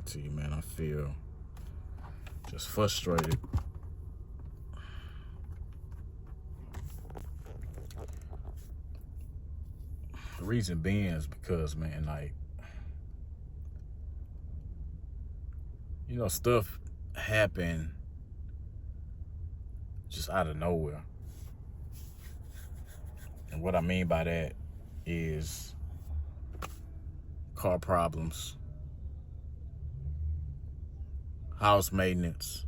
to you, man. I feel just frustrated. The reason being is because, man, like, stuff happen just out of nowhere. And what I mean by that is car problems, house maintenance.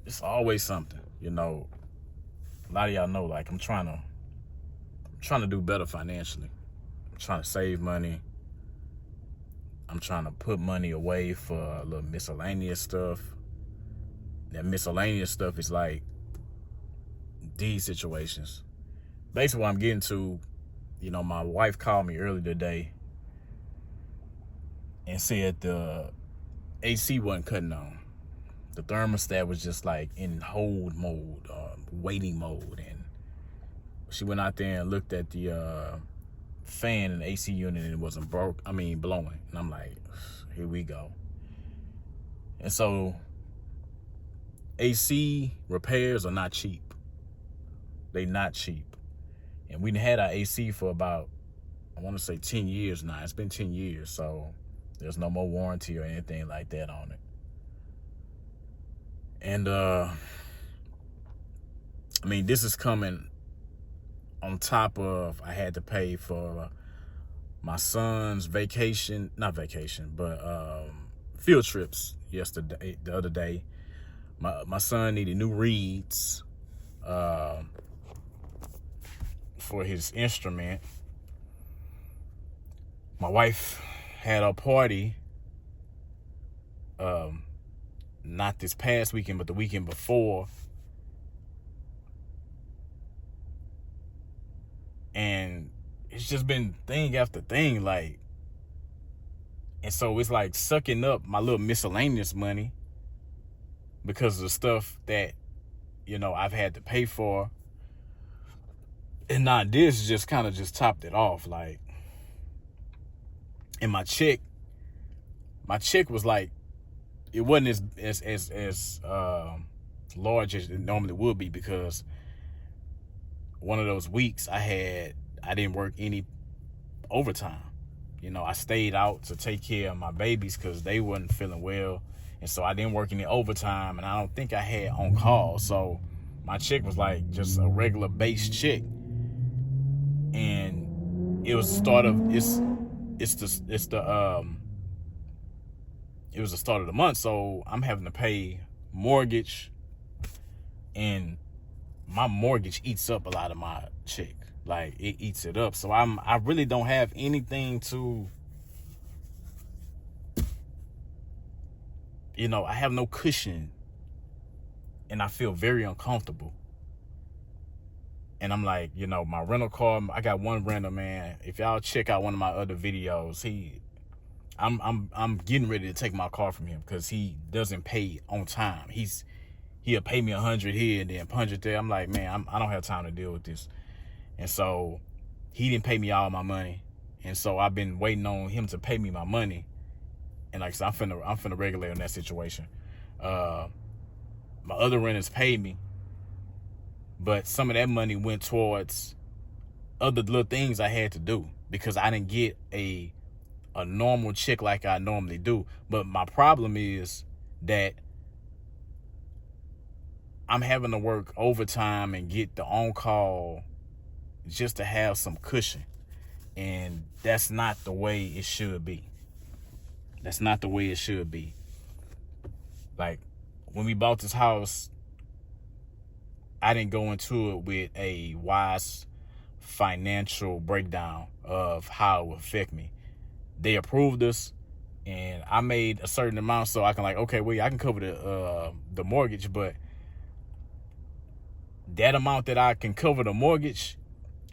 It's always something, A lot of y'all know, like, I'm trying to do better financially. I'm trying to save money. I'm trying to put money away for a little miscellaneous stuff. That miscellaneous stuff is like these situations. Basically, what I'm getting to, my wife called me earlier today and said the AC wasn't cutting on. The thermostat was just like in hold mode, waiting mode. And she went out there and looked at the fan in the AC unit and it wasn't blowing. And I'm like, here we go. And so AC repairs are not cheap. They not cheap. And we had our AC for about, I want to say 10 years now. It's been 10 years, so there's no more warranty or anything like that on it. And, this is coming on top of I had to pay for my son's field trips the other day. My son needed new reeds for his instrument. My wife had a party, not this past weekend, but the weekend before. And it's just been thing after thing, like, and so it's like sucking up my little miscellaneous money because of the stuff that, I've had to pay for. And now this just kind of just topped it off, like, and my check was like, it wasn't as large as it normally would be, because one of those weeks I didn't work any overtime. I stayed out to take care of my babies because they wasn't feeling well. And so I didn't work any overtime, and I don't think I had on call. So my check was like just a regular base check. And it was the start of it was the start of the month, so I'm having to pay mortgage, and my mortgage eats up a lot of my check. Like, it eats it up. So I really don't have anything to, I have no cushion, and I feel very uncomfortable. And I'm like, my rental car, I got one renter, man. If y'all check out one of my other videos, I'm getting ready to take my car from him because he doesn't pay on time. He'll pay me 100 here and then 100 there. I'm like, man, I don't have time to deal with this. And so he didn't pay me all my money. And so I've been waiting on him to pay me my money. And like I said, I'm finna regulate on that situation. My other renters paid me, but some of that money went towards other little things I had to do because I didn't get a normal check like I normally do. But my problem is that I'm having to work overtime and get the on-call just to have some cushion. And that's not the way it should be. That's not the way it should be. Like, when we bought this house, I didn't go into it with a wise financial breakdown of how it would affect me. They approved us, and I made a certain amount so I can I can cover the mortgage, but that amount that I can cover the mortgage,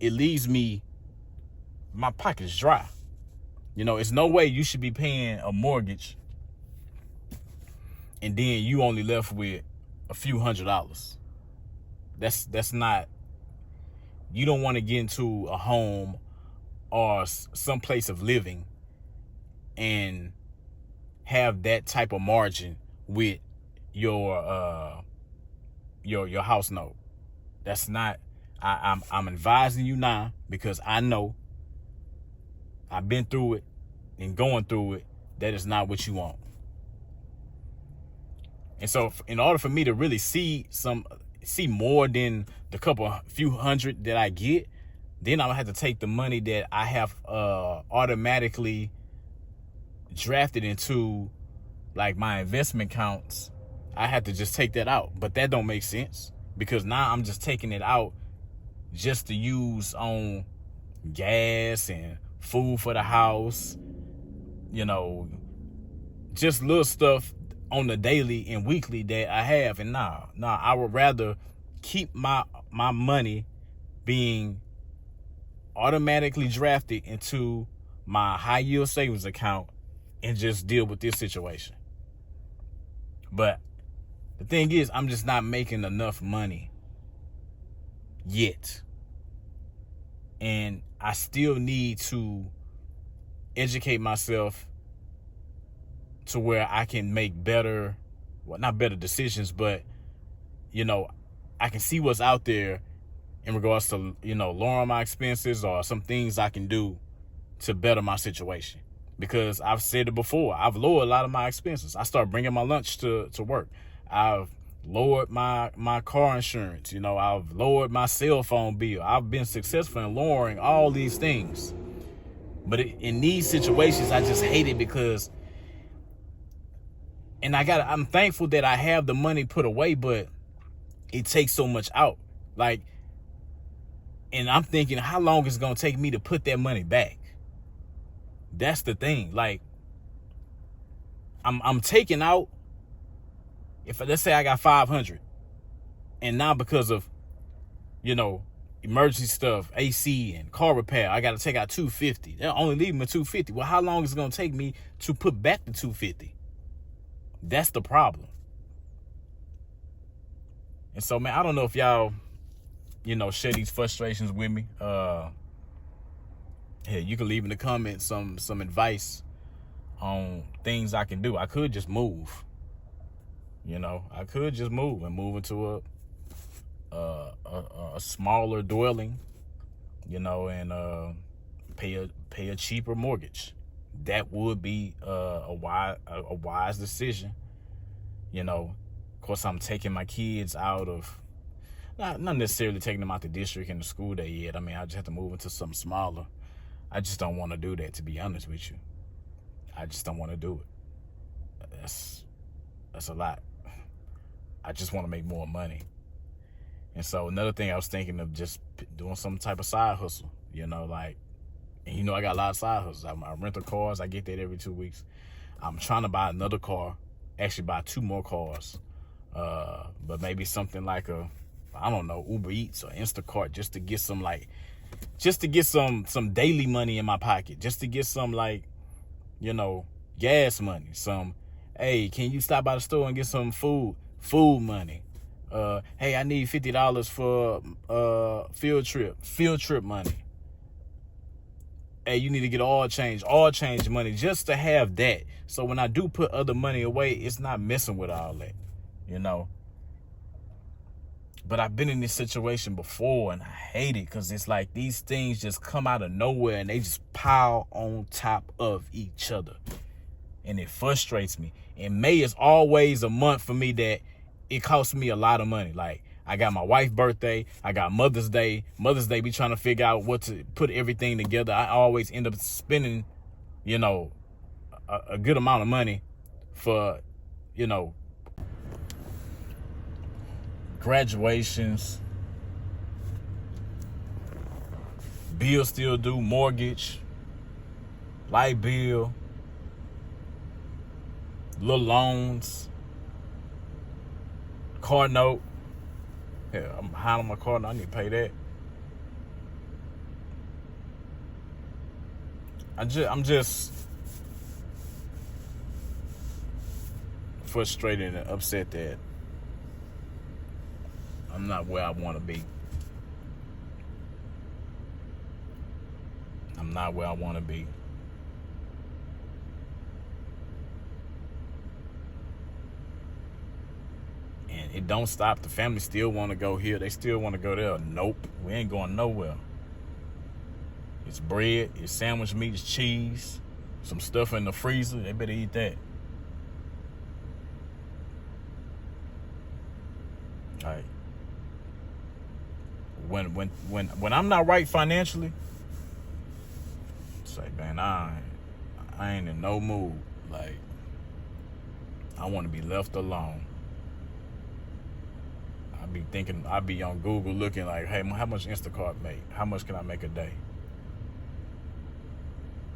it leaves my pocket's dry. It's no way you should be paying a mortgage and then you only left with a few $100s. That's not, you don't want to get into a home or some place of living and have that type of margin with your house note. That's not, I'm advising you now, because I know I've been through it and going through it. That is not what you want. And so in order for me to really see more than the few hundred that I get, then I'm gonna have to take the money that I have automatically drafted into like my investment accounts. I have to just take that out. But that don't make sense, because now I'm just taking it out just to use on gas and food for the house, just little stuff on the daily and weekly that I have. And now I would rather keep my money being automatically drafted into my high yield savings account and just deal with this situation. But the thing is, I'm just not making enough money yet. And I still need to educate myself to where I can make better, well, not better decisions, but, I can see what's out there in regards to, lowering my expenses or some things I can do to better my situation. Because I've said it before, I've lowered a lot of my expenses. I started bringing my lunch to work. I've lowered my car insurance. I've lowered my cell phone bill. I've been successful in lowering all these things. But in these situations, I just hate it because, and I'm thankful that I have the money put away, but it takes so much out. And I'm thinking, how long is it going to take me to put that money back? That's the thing. I'm taking out, let's say I got 500, and now because of, emergency stuff, AC and car repair, I got to take out 250. They'll only leave me 250. Well, how long is it going to take me to put back the 250? That's the problem. And so, man, I don't know if y'all, share these frustrations with me. Hey, you can leave in the comments some advice on things I can do. I could just move. I could just move into a smaller dwelling, and pay a cheaper mortgage. That would be a wise decision. Of course, I'm taking my kids out of, not necessarily taking them out the district and the school day yet. I mean, I just have to move into something smaller. I just don't want to do that, to be honest with you. I just don't want to do it. That's a lot. I just want to make more money. And so another thing I was thinking of, just doing some type of side hustle, I got a lot of side hustles. I rental cars. I get that every 2 weeks. I'm trying to buy another car, actually buy 2 more cars. But maybe something like Uber Eats or Instacart, just to get some daily money in my pocket, just to get some gas money. Hey, can you stop by the store and get some food money? Hey, I need $50 for field trip money. Hey, you need to get oil change money, just to have that. So when I do put other money away, it's not messing with all that, But I've been in this situation before, and I hate it, because it's like these things just come out of nowhere and they just pile on top of each other. And it frustrates me. And May is always a month for me that it costs me a lot of money. Like, I got my wife's birthday, I got Mother's Day. Mother's Day, be trying to figure out what to put everything together. I always end up spending, a good amount of money for, graduations, bills still due, mortgage, light bill, little loans, car note. Yeah, I'm behind on my car note. I need to pay that. I'm just frustrated and upset that I'm not where I want to be. I'm not where I want to be. it don't stop. The family still want to go here. They still want to go there. Nope, we ain't going nowhere. It's bread, it's sandwich meat, it's cheese, some stuff in the freezer. They better eat that. Like, when I'm not right financially, it's like, man, I ain't in no mood. Like, I want to be left alone. I be on Google looking like, hey, how much Instacart make? How much can I make a day?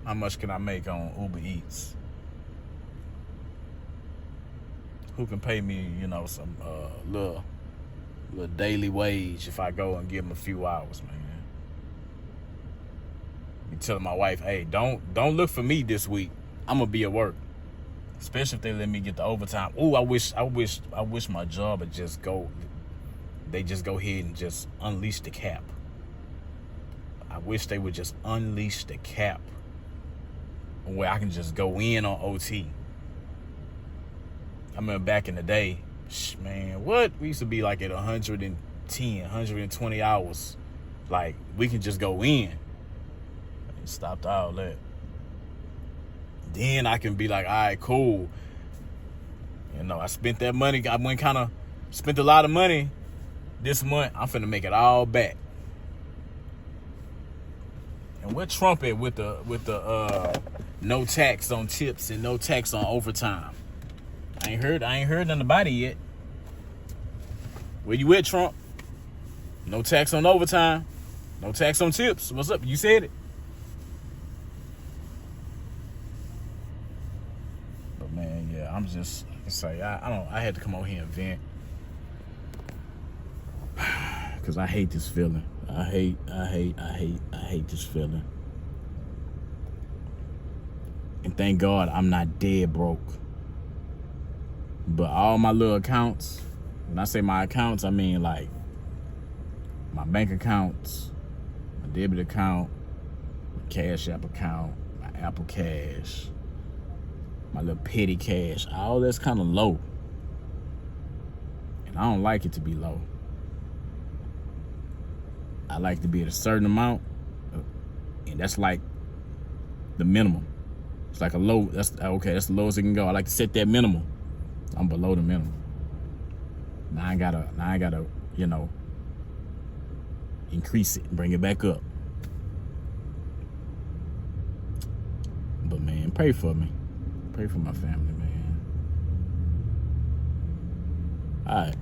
How much can I make on Uber Eats? Who can pay me, some little daily wage if I go and give them a few hours, man? Be telling my wife, hey, don't look for me this week. I'm gonna be at work. Especially if they let me get the overtime. Ooh, I wish my job would just go. They just go ahead and just unleash the cap. I wish they would just unleash the cap where I can just go in on OT. I remember back in the day, man, what? We used to be like at 110, 120 hours. Like, we can just go in. And stopped all that. Then I can be like, all right, cool. I spent that money. I spent a lot of money this month. I'm finna make it all back. And what Trump at with the no tax on tips and no tax on overtime? I ain't heard nothing about it yet. Where you at, Trump? No tax on overtime. No tax on tips. What's up? You said it. But man, yeah, I'm just say I had to come over here and vent. Cause I hate this feeling. I hate this feeling. And thank God I'm not dead broke. But all my little accounts, when I say my accounts, I mean like my bank accounts, my debit account, my Cash App account, my Apple Cash, my little petty cash, all that's kind of low. And I don't like it to be low. I like to be at a certain amount, and that's like the minimum. It's like a low, that's the lowest it can go. I like to set that minimum. I'm below the minimum. Now I gotta, increase it and bring it back up. But man, pray for me. Pray for my family, man. All right.